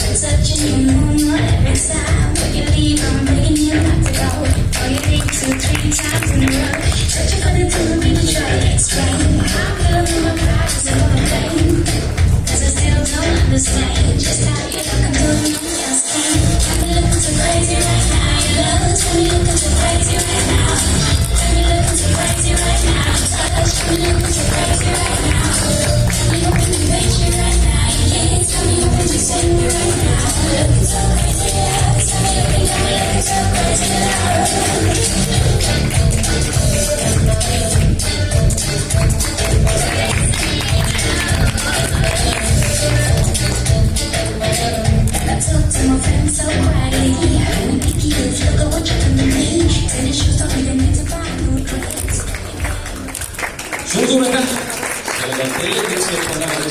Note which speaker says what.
Speaker 1: Touching your moon every time when you leave, I'm begging you not to go. All you think 2-3 times in a row. Searching for the truth, really try to explain. I'm feeling my pride is on the plane. Cause I still don't understand just how you look and do it else can. Got me looking so crazy right now. Your love has got me looking so crazy right now. Got me looking so crazy right now. Touch me looking so crazy right now. Got me hoping to reach me right now. Yeah, tell me hoping to send me right now. Looking so crazy, yeah. Tell me looking so crazy now. I talk to my friends so quietly. When Nikki is look at what you're doing to me. Tennis shoes don't even need to buy new clothes.
Speaker 2: Шоу-турата Salvatore Cristiano Ronaldo